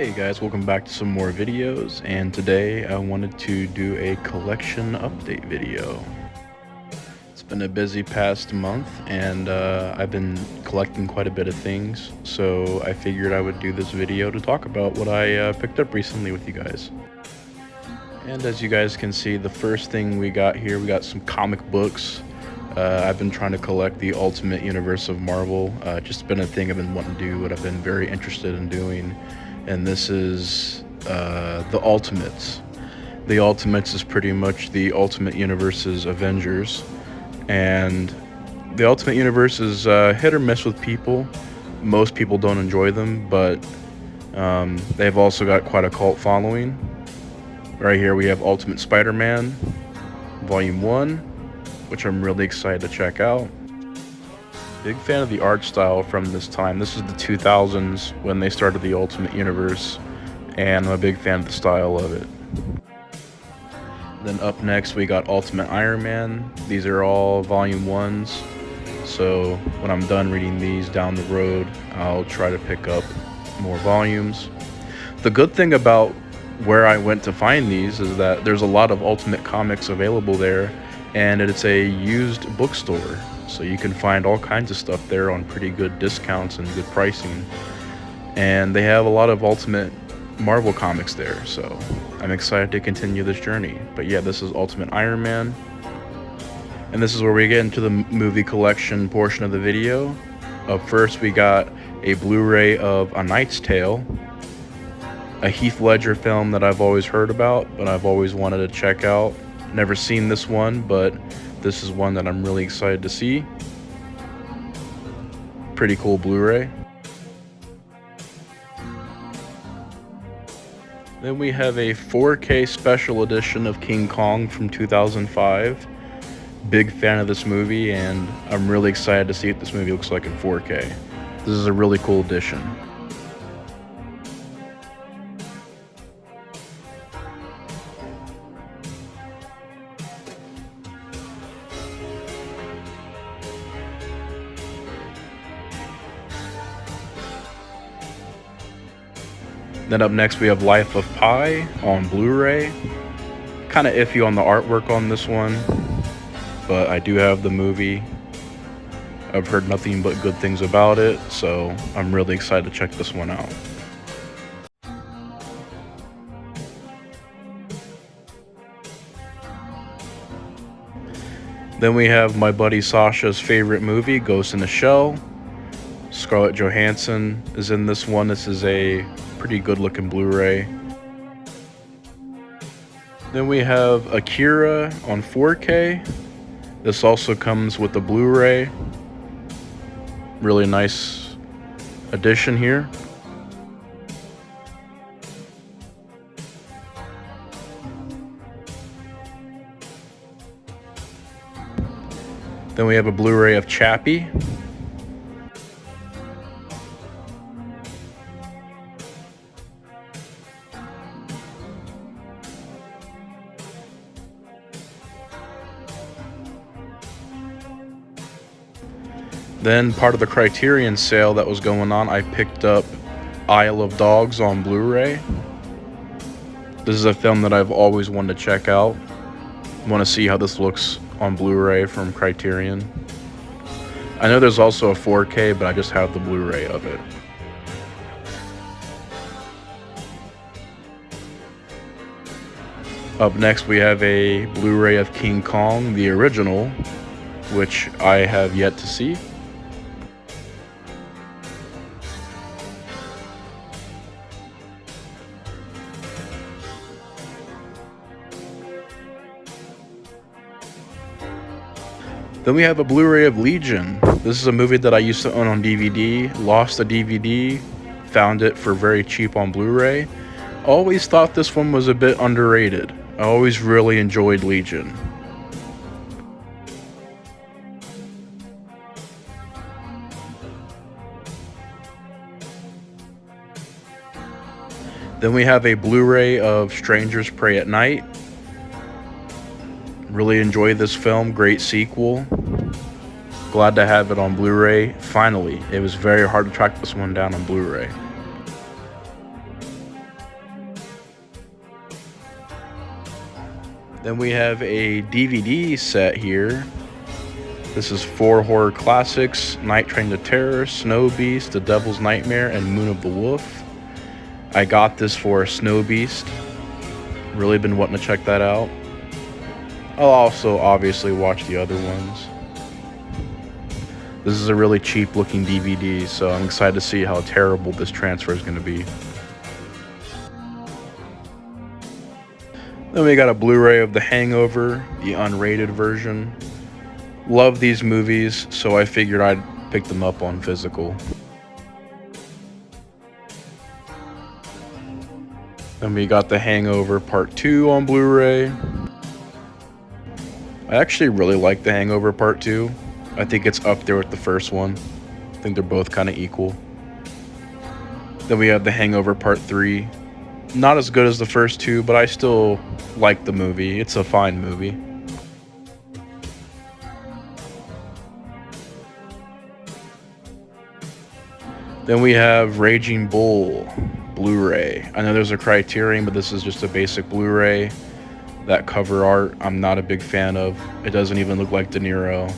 Hey guys, welcome back to some more videos, and today I wanted to do a collection update video. It's been a busy past month, and I've been collecting quite a bit of things, so I figured I would do this video to talk about what I picked up recently with you guys. And as you guys can see, the first thing we got here, we got some comic books. I've been trying to collect the Ultimate Universe of Marvel. Just been a thing I've been wanting to do, what I've been very interested in doing. And this is the Ultimates. The Ultimates is pretty much the Ultimate Universe's Avengers. And the Ultimate Universe is hit or miss with people. Most people don't enjoy them, but they've also got quite a cult following. Right here we have Ultimate Spider-Man, Volume 1, which I'm really excited to check out. Big fan of the art style from this time. This is the 2000s when they started the Ultimate Universe, and I'm a big fan of the style of it. Then up next we got Ultimate Iron Man. These are all Volume 1s, so when I'm done reading these down the road, I'll try to pick up more volumes. The good thing about where I went to find these is that there's a lot of Ultimate Comics available there, and it's a used bookstore, so you can find all kinds of stuff there on pretty good discounts and good pricing. And they have a lot of Ultimate Marvel comics there, so I'm excited to continue this journey. But yeah, this is Ultimate Iron Man, and this is where we get into the movie collection portion of the video. Up first we got a Blu-ray of A Knight's Tale, a Heath Ledger film that I've always heard about, but I've always wanted to check out. Never seen this one, but this is one that I'm really excited to see. Pretty cool Blu-ray. Then we have a 4K special edition of King Kong from 2005. Big fan of this movie, and I'm really excited to see what this movie looks like in 4K. This is a really cool edition. Then up next we have Life of Pi on Blu-ray. Kind of iffy on the artwork on this one, but I do have the movie. I've heard nothing but good things about it, so I'm really excited to check this one out. Then we have my buddy Sasha's favorite movie, Ghost in the Shell. Scarlett Johansson is in this one. This is a pretty good looking Blu-ray. Then we have Akira on 4K. This also comes with the Blu-ray. Really nice edition here. Then we have a Blu-ray of Chappie. Then part of the Criterion sale that was going on, I picked up Isle of Dogs on Blu-ray. This is a film that I've always wanted to check out. Want to see how this looks on Blu-ray from Criterion. I know there's also a 4K, but I just have the Blu-ray of it. Up next we have a Blu-ray of King Kong, the original, which I have yet to see. Then we have a Blu-ray of Legion. This is a movie that I used to own on DVD, lost the DVD, found it for very cheap on Blu-ray. Always thought this one was a bit underrated. I always really enjoyed Legion. Then we have a Blu-ray of Strangers Prey at Night. Really enjoyed this film, great sequel. Glad to have it on Blu-ray, finally. It was very hard to track this one down on Blu-ray. Then we have a DVD set here. This is 4 horror classics: Night Train to Terror, Snow Beast, The Devil's Nightmare, and Moon of the Wolf. I got this for Snow Beast. Really been wanting to check that out. I'll also obviously watch the other ones. This is a really cheap looking DVD, so I'm excited to see how terrible this transfer is going to be. Then we got a Blu-ray of The Hangover, the unrated version. Love these movies, so I figured I'd pick them up on physical. Then we got The Hangover Part 2 on Blu-ray. I actually really like The Hangover Part 2. I think it's up there with the first one. I think they're both kind of equal. Then we have The Hangover Part 3. Not as good as the first two, but I still like the movie. It's a fine movie. Then we have Raging Bull Blu-ray. I know there's a Criterion, but this is just a basic Blu-ray. That cover art, I'm not a big fan of. It doesn't even look like De Niro.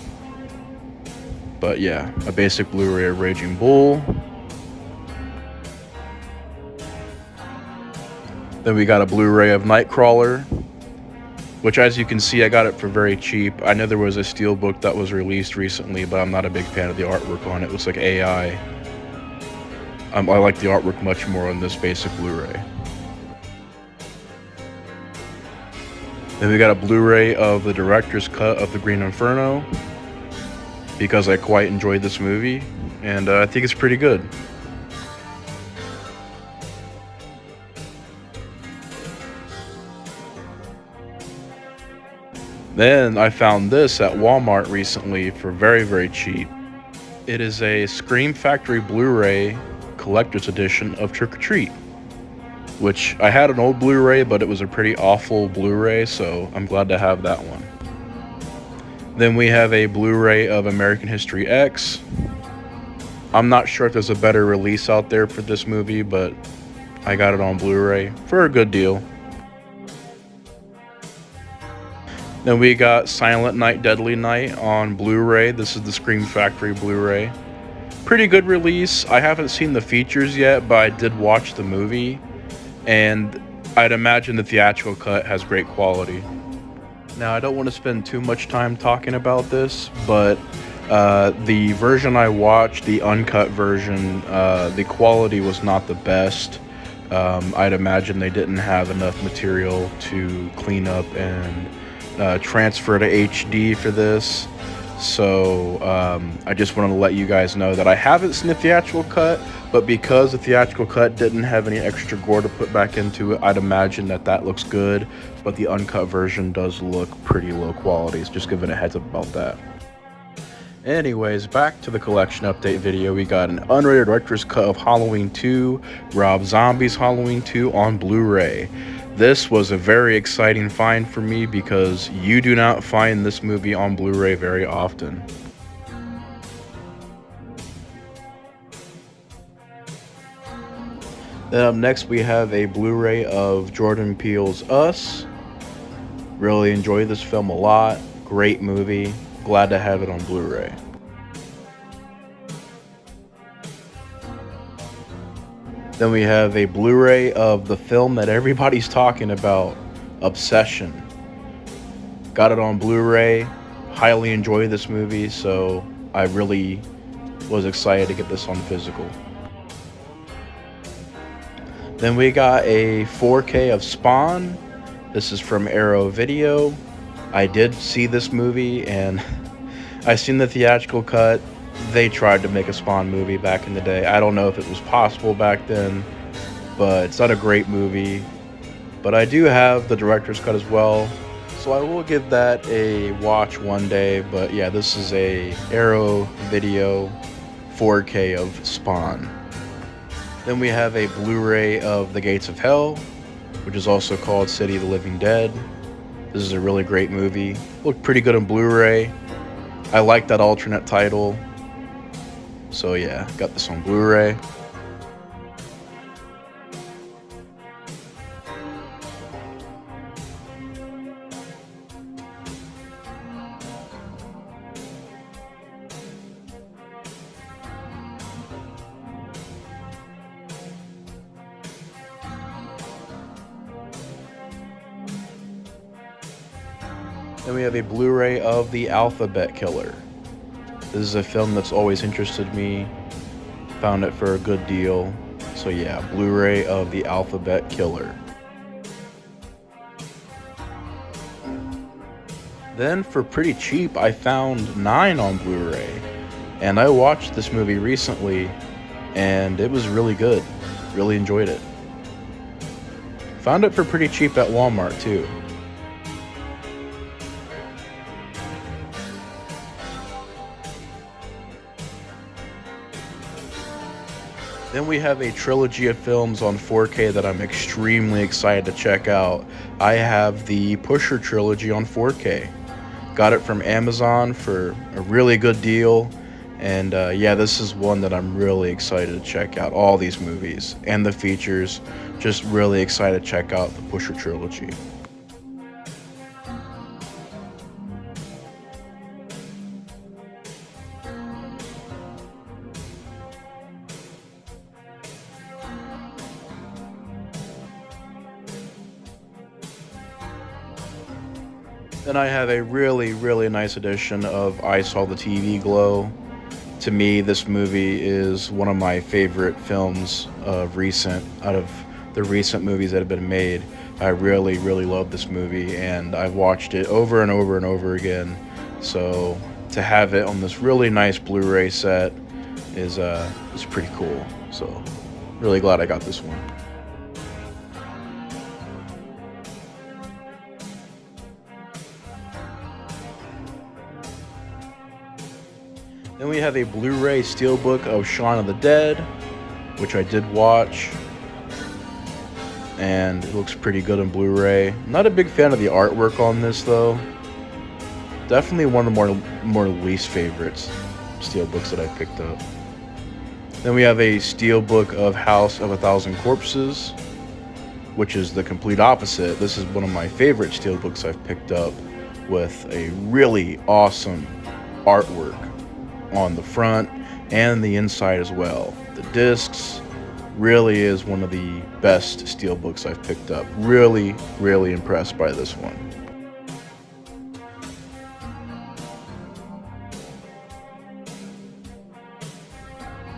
But yeah, a basic Blu-ray of Raging Bull. Then we got a Blu-ray of Nightcrawler, which, as you can see, I got it for very cheap. I know there was a steelbook that was released recently, but I'm not a big fan of the artwork on it. It looks like AI. I like the artwork much more on this basic Blu-ray. Then we got a Blu-ray of the director's cut of The Green Inferno, because I quite enjoyed this movie, and I think it's pretty good. Then I found this at Walmart recently for very, very cheap. It is a Scream Factory Blu-ray collector's edition of Trick or Treat, which I had an old Blu-ray, but it was a pretty awful Blu-ray, so I'm glad to have that one. Then we have a Blu-ray of American History X. I'm not sure if there's a better release out there for this movie, but I got it on Blu-ray for a good deal. Then we got Silent Night, Deadly Night on Blu-ray. This is the Scream Factory Blu-ray. Pretty good release. I haven't seen the features yet, but I did watch the movie, and I'd imagine the theatrical cut has great quality. Now, I don't want to spend too much time talking about this, but the version I watched, the uncut version, the quality was not the best. I'd imagine they didn't have enough material to clean up and transfer to HD for this. So I just wanted to let you guys know that I haven't seen the theatrical cut, but because the theatrical cut didn't have any extra gore to put back into it, I'd imagine that looks good, but the uncut version does look pretty low quality, so just giving a heads up about that. Anyways, back to the collection update video. We got an unrated director's cut of Halloween 2, Rob Zombie's Halloween 2 on Blu-ray. This was a very exciting find for me because you do not find this movie on Blu-ray very often. Then up next we have a Blu-ray of Jordan Peele's Us. Really enjoyed this film a lot. Great movie. Glad to have it on Blu-ray. Then we have a Blu-ray of the film that everybody's talking about, Obsession. Got it on Blu-ray. Highly enjoyed this movie, so I really was excited to get this on physical. Then we got a 4K of Spawn. This is from Arrow Video. I did see this movie, and I seen the theatrical cut. They tried to make a Spawn movie back in the day. I don't know if it was possible back then, but it's not a great movie. But I do have the director's cut as well, so I will give that a watch one day. But yeah, this is a Arrow Video 4K of Spawn. Then we have a Blu-ray of The Gates of Hell, which is also called City of the Living Dead. This is a really great movie. Looked pretty good on Blu-ray. I like that alternate title. So yeah, got this on Blu-ray. Then we have a Blu-ray of The Alphabet Killer. This is a film that's always interested me. Found it for a good deal. So yeah, Blu-ray of The Alphabet Killer. Then for pretty cheap, I found 9 on Blu-ray. And I watched this movie recently, and it was really good. Really enjoyed it. Found it for pretty cheap at Walmart too. Then we have a trilogy of films on 4K that I'm extremely excited to check out. I have the Pusher trilogy on 4K. Got it from Amazon for a really good deal. And yeah, this is one that I'm really excited to check out. All these movies and the features. Just really excited to check out the Pusher trilogy. Then I have a really nice edition of I Saw the TV Glow. To me, this movie is one of my favorite films out of the recent movies that have been made. I really love this movie, and I've watched it over and over again. So to have it on this really nice Blu-ray set is pretty cool. So really glad I got this one. Then we have a Blu-ray Steelbook of Shaun of the Dead, which I did watch, and it looks pretty good on Blu-ray. Not a big fan of the artwork on this though. Definitely one of the more least favorites Steelbooks that I picked up. Then we have a Steelbook of House of a Thousand Corpses, which is the complete opposite. This is one of my favorite Steelbooks I've picked up, with a really awesome artwork on the front and the inside as well. The discs really is one of the best Steelbooks I've picked up. Really impressed by this one.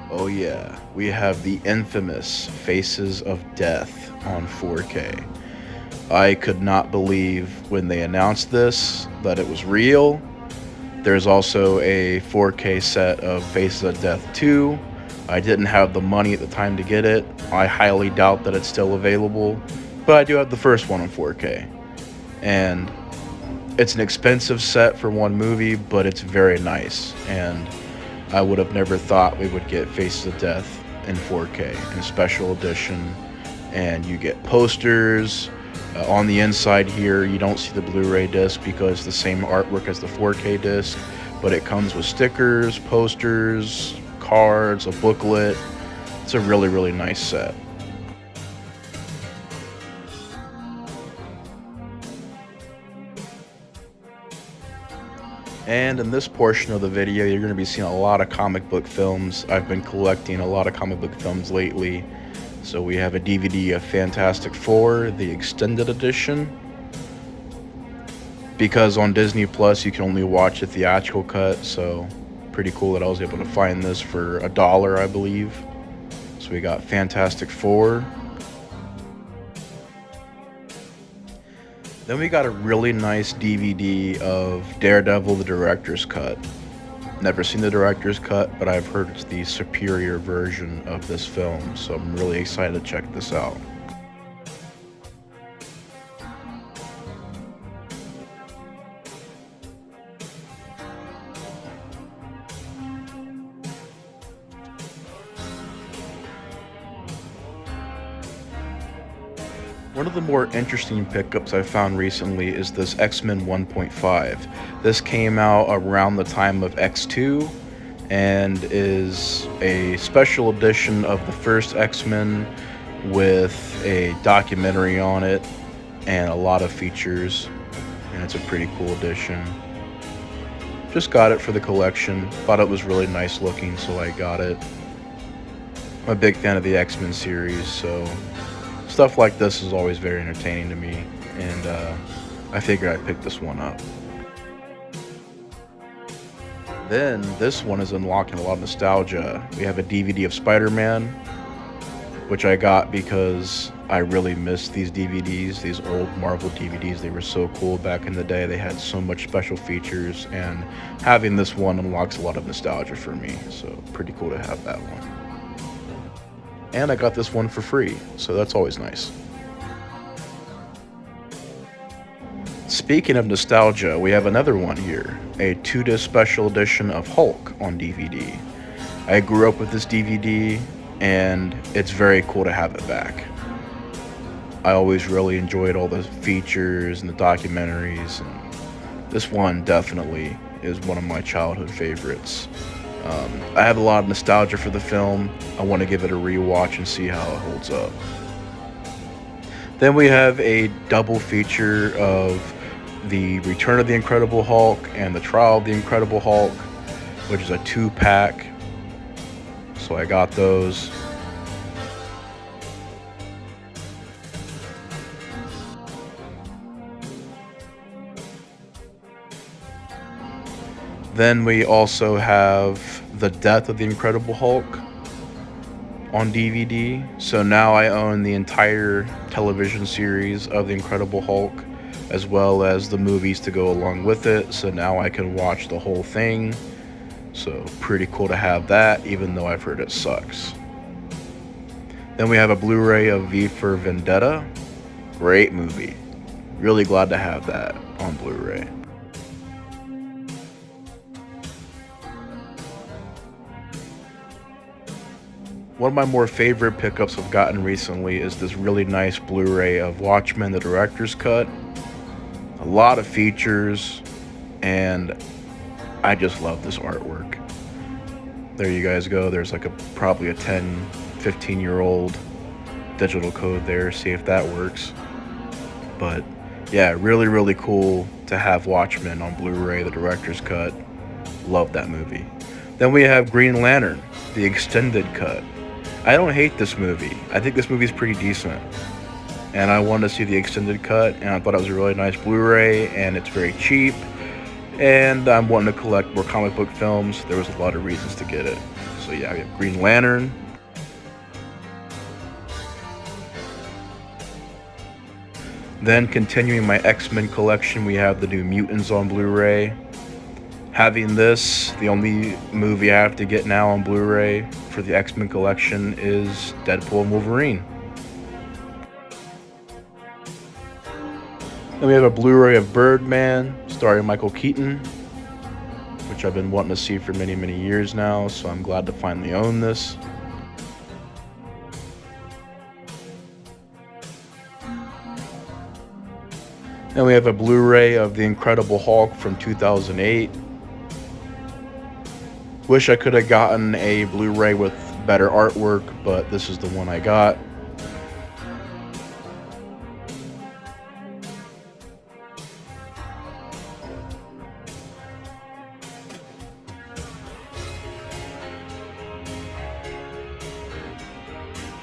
Oh yeah, we have the infamous Faces of Death on 4K. I could not believe when they announced this that it was real. There's also a 4K set of Faces of Death 2. I didn't have the money at the time to get it. I highly doubt that it's still available, but I do have the first one on 4K. And it's an expensive set for one movie, but it's very nice. And I would have never thought we would get Faces of Death in 4K in a special edition. And you get posters. On the inside here, you don't see the Blu-ray disc because it's the same artwork as the 4K disc, but it comes with stickers, posters, cards, a booklet. It's a really nice set. And in this portion of the video, you're going to be seeing a lot of comic book films. I've been collecting a lot of comic book films lately. So we have a DVD of Fantastic Four, the extended edition. Because on Disney Plus you can only watch the theatrical cut, so pretty cool that I was able to find this for $1, I believe. So we got Fantastic Four. Then we got a really nice DVD of Daredevil, the director's cut. Never seen the director's cut, but I've heard it's the superior version of this film, so I'm really excited to check this out. One of the more interesting pickups I've found recently is this X-Men 1.5. This came out around the time of X2 and is a special edition of the first X-Men with a documentary on it and a lot of features, and it's a pretty cool edition. Just got it for the collection, thought it was really nice looking, so I got it. I'm a big fan of the X-Men series, so stuff like this is always very entertaining to me, and I figured I'd pick this one up. Then this one is unlocking a lot of nostalgia. We have a DVD of Spider-Man, which I got because I really miss these DVDs, these old Marvel DVDs. They were so cool back in the day. They had so much special features, and having this one unlocks a lot of nostalgia for me. So pretty cool to have that one. And I got this one for free, so that's always nice. Speaking of nostalgia, we have another one here, a 2-disc special edition of Hulk on DVD. I grew up with this DVD, and it's very cool to have it back. I always really enjoyed all the features and the documentaries, and this one definitely is one of my childhood favorites. I have a lot of nostalgia for the film. I want to give it a rewatch and see how it holds up. Then we have a double feature of the Return of the Incredible Hulk and the Trial of the Incredible Hulk, which is a 2-pack. So I got those. Then we also have The Death of the Incredible Hulk on DVD. So now I own the entire television series of the Incredible Hulk, as well as the movies to go along with it. So now I can watch the whole thing. So pretty cool to have that, even though I've heard it sucks. Then we have a Blu-ray of V for Vendetta. Great movie. Really glad to have that on Blu-ray. One of my more favorite pickups I've gotten recently is this really nice Blu-ray of Watchmen, the director's cut. A lot of features, and I just love this artwork. There you guys go. There's like probably a 10, 15-year-old digital code there. See if that works. But yeah, really, really cool to have Watchmen on Blu-ray, the director's cut. Love that movie. Then we have Green Lantern, the extended cut. I don't hate this movie. I think this movie's pretty decent. And I wanted to see the extended cut, and I thought it was a really nice Blu-ray, and it's very cheap. And I'm wanting to collect more comic book films. There was a lot of reasons to get it. So yeah, we have Green Lantern. Then continuing my X-Men collection, we have the New Mutants on Blu-ray. Having this, the only movie I have to get now on Blu-ray for the X-Men collection is Deadpool and Wolverine. Then we have a Blu-ray of Birdman, starring Michael Keaton, which I've been wanting to see for many, many years now, so I'm glad to finally own this. Then we have a Blu-ray of The Incredible Hulk from 2008. Wish I could have gotten a Blu-ray with better artwork, but this is the one I got.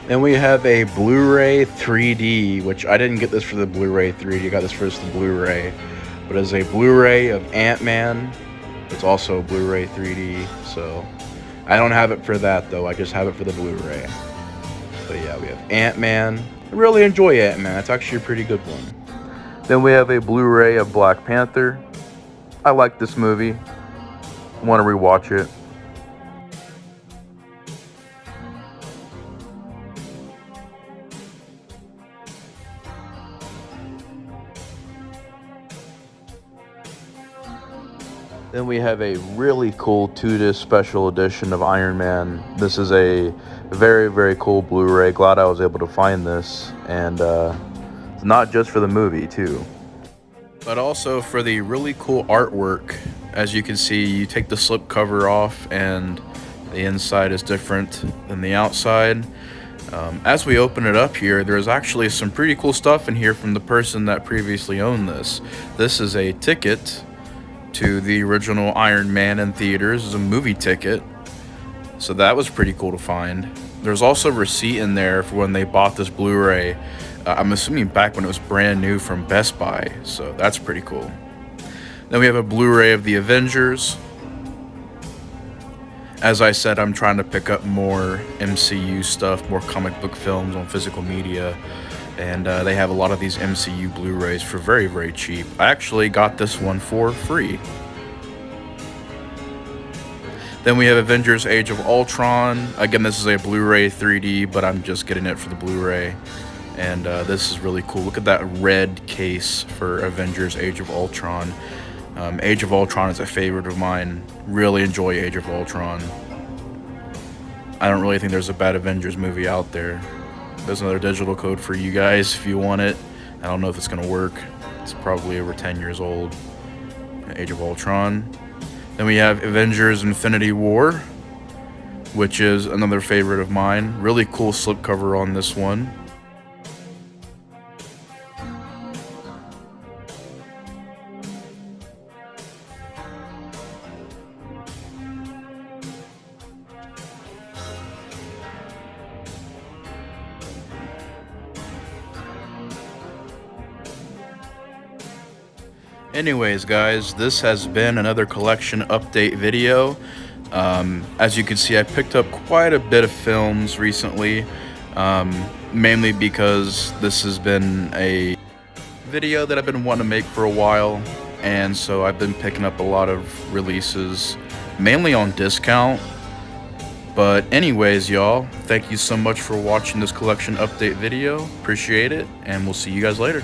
Then we have a Blu-ray 3D, which I didn't get this for the Blu-ray 3D, I got this for the Blu-ray. But it's a Blu-ray of Ant-Man. It's also Blu-ray 3D, so I don't have it for that though, I just have it for the Blu-ray. But yeah, we have Ant-Man. I really enjoy Ant-Man, it's actually a pretty good one. Then we have a Blu-ray of Black Panther. I like this movie, want to rewatch it. Then we have a really cool 2-disc special edition of Iron Man. This is a very, very cool Blu-ray. Glad I was able to find this. And it's not just for the movie, too, but also for the really cool artwork. As you can see, you take the slip cover off and the inside is different than the outside. As we open it up here, there's actually some pretty cool stuff in here from the person that previously owned this. This is a ticket to the original Iron Man in theaters. Is a movie ticket, so that was pretty cool to find. There's also a receipt in there for when they bought this Blu-ray. I'm assuming back when it was brand new from Best Buy, so that's pretty cool. Then we have a Blu-ray of The Avengers. As I said, I'm trying to pick up more MCU stuff, more comic book films on physical media, and they have a lot of these MCU Blu-rays for very, very cheap. I actually got this one for free. Then we have Avengers Age of Ultron. Again, this is a Blu-ray 3D, but I'm just getting it for the Blu-ray. And this is really cool. Look at that red case for Avengers Age of Ultron. Age of Ultron is a favorite of mine. Really enjoy Age of Ultron. I don't really think there's a bad Avengers movie out there. There's another digital code for you guys if you want it. I don't know if it's going to work. It's probably over 10 years old. Age of Ultron. Then we have Avengers Infinity War, which is another favorite of mine. Really cool slipcover on this one. Anyways, guys, this has been another collection update video. As you can see, I picked up quite a bit of films recently, mainly because this has been a video that I've been wanting to make for a while, and so I've been picking up a lot of releases, mainly on discount. But anyways, y'all, thank you so much for watching this collection update video. Appreciate it, and we'll see you guys later.